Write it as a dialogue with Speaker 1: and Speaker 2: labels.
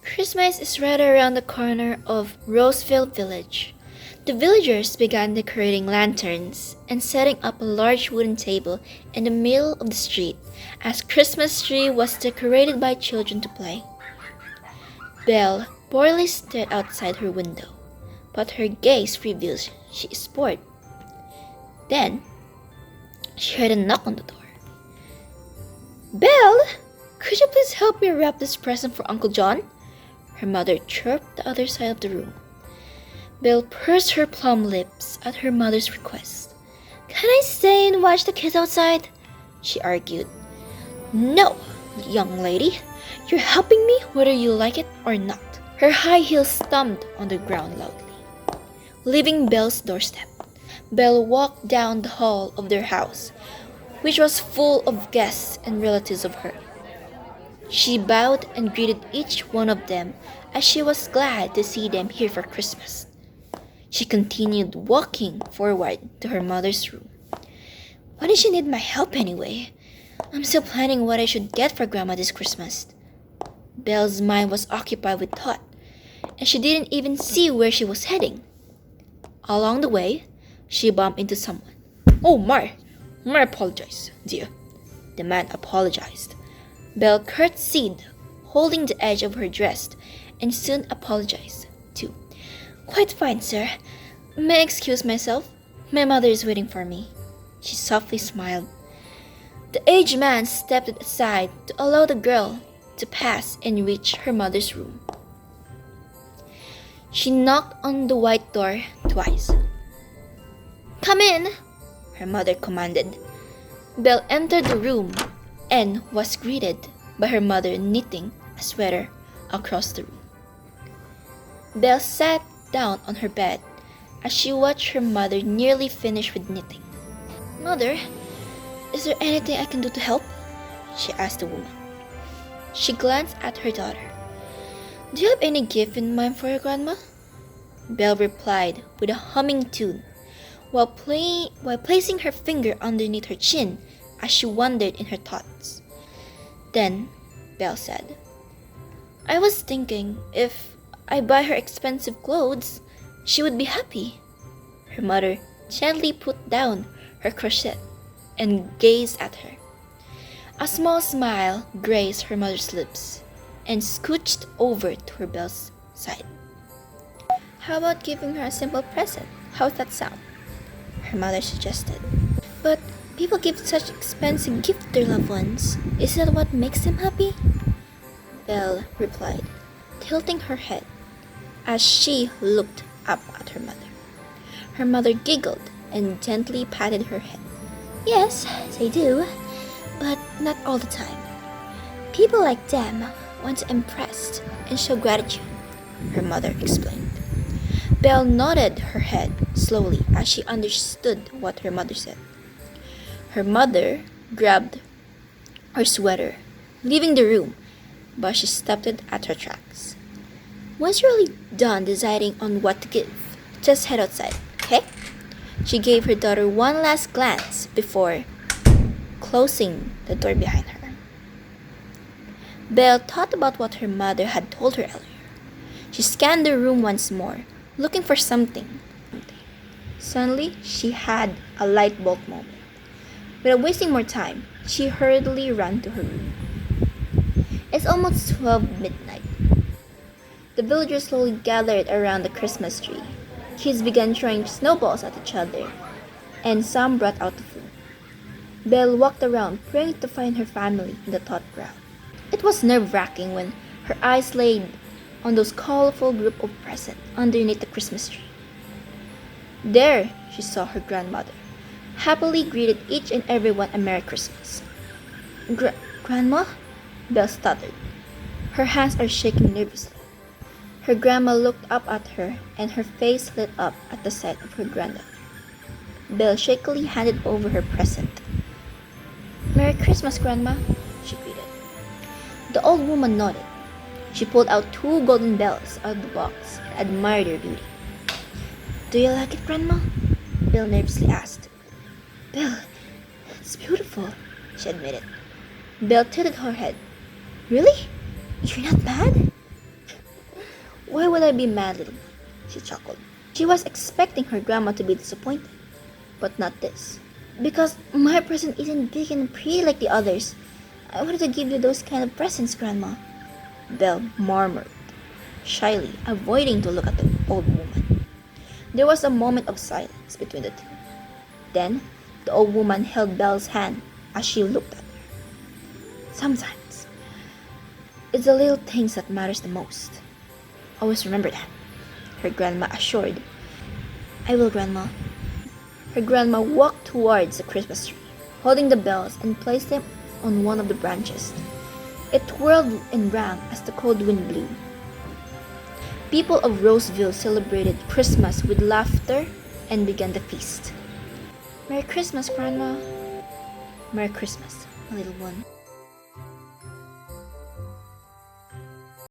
Speaker 1: Christmas is right around the corner of Roseville Village. The villagers began decorating lanterns and setting up a large wooden table in the middle of the street as Christmas tree was decorated by children to play. Belle boldly stared outside her window, but her gaze reveals she is bored. Then she heard a knock on the door. "Belle, could you please help me wrap this present for Uncle John?" Her mother chirped the other side of the room. Belle pursed her plump lips at her mother's request. "Can I stay and watch the kids outside?" she argued. "No, young lady. You're helping me whether you like it or not." Her high heels stomped on the ground loudly. Leaving Belle's doorstep, Belle walked down the hall of their house, which was full of guests and relatives of her. She bowed and greeted each one of them as she was glad to see them here for Christmas. She continued walking forward to her mother's room. "Why did she need my help anyway? I'm still planning what I should get for Grandma this Christmas." Belle's mind was occupied with thought, and she didn't even see where she was heading. Along the way, she bumped into someone. "Oh, Mar! I apologize, dear." The man apologized. Belle curtsied, holding the edge of her dress, and soon apologized, too. "Quite fine, sir. May I excuse myself? My mother is waiting for me." She softly smiled. The aged man stepped aside to allow the girl to pass and reach her mother's room. She knocked on the white door twice. "Come in," her mother commanded. Belle entered the room and was greeted by her mother knitting a sweater across the room. Belle sat down on her bed as she watched her mother nearly finish with knitting. "Mother, is there anything I can do to help?" she asked the woman. She glanced at her daughter. "Do you have any gift in mind for your grandma?" Belle replied with a humming tune while placing her finger underneath her chin as she wandered in her thoughts. Then Belle said, "I was thinking if I buy her expensive clothes, she would be happy." Her mother gently put down her crochet and gazed at her. A small smile graced her mother's lips and scooched over to her Belle's side. "How about giving her a simple present? How's that sound?" her mother suggested. "But people give such expensive gifts to their loved ones. Is that what makes them happy?" Belle replied, tilting her head as she looked up at her mother. Her mother giggled and gently patted her head. "Yes, they do, but not all the time. People like them want to impress and show gratitude," her mother explained. Belle nodded her head slowly as she understood what her mother said. Her mother grabbed her sweater, leaving the room, but she stopped at her tracks. "Once you're really done deciding on what to give, just head outside, okay?" She gave her daughter one last glance before closing the door behind her. Belle thought about what her mother had told her earlier. She scanned the room once more, looking for something. Suddenly, she had a light bulb moment. Without wasting more time, she hurriedly ran to her room. It's almost 12 midnight. The villagers slowly gathered around the Christmas tree. Kids began throwing snowballs at each other, and some brought out the food. Belle walked around, praying to find her family in the thought crowd. It was nerve-wracking when her eyes laid on those colorful group of presents underneath the Christmas tree. There, she saw her grandmother, happily greeted each and every one a Merry Christmas. Grandma? Belle stuttered. Her hands are shaking nervously. Her grandma looked up at her, and her face lit up at the sight of her granddaughter. Belle shakily handed over her present. "Merry Christmas, Grandma," she greeted. The old woman nodded. She pulled out 2 golden bells out of the box and admired their beauty. "Do you like it, Grandma?" Belle nervously asked. "Belle, it's beautiful," she admitted. Belle tilted her head. "Really? You're not mad?" Why would I be mad, little one? She chuckled. She was expecting her grandma to be disappointed, but not this. Because my present isn't big and pretty like the others. I wanted to give you those kind of presents, Grandma. Belle murmured, shyly, avoiding to look at the old woman. There was a moment of silence between the two. Then, the old woman held Belle's hand as she looked at her. Sometimes, it's the little things that matters the most. Always remember that, her grandma assured. I will, Grandma. Her grandma walked towards the Christmas tree, holding the bells and placed them on one of the branches. It twirled and rang as the cold wind blew. People of Roseville celebrated Christmas with laughter and began the feast. Merry Christmas, Grandma. Merry Christmas, my little one.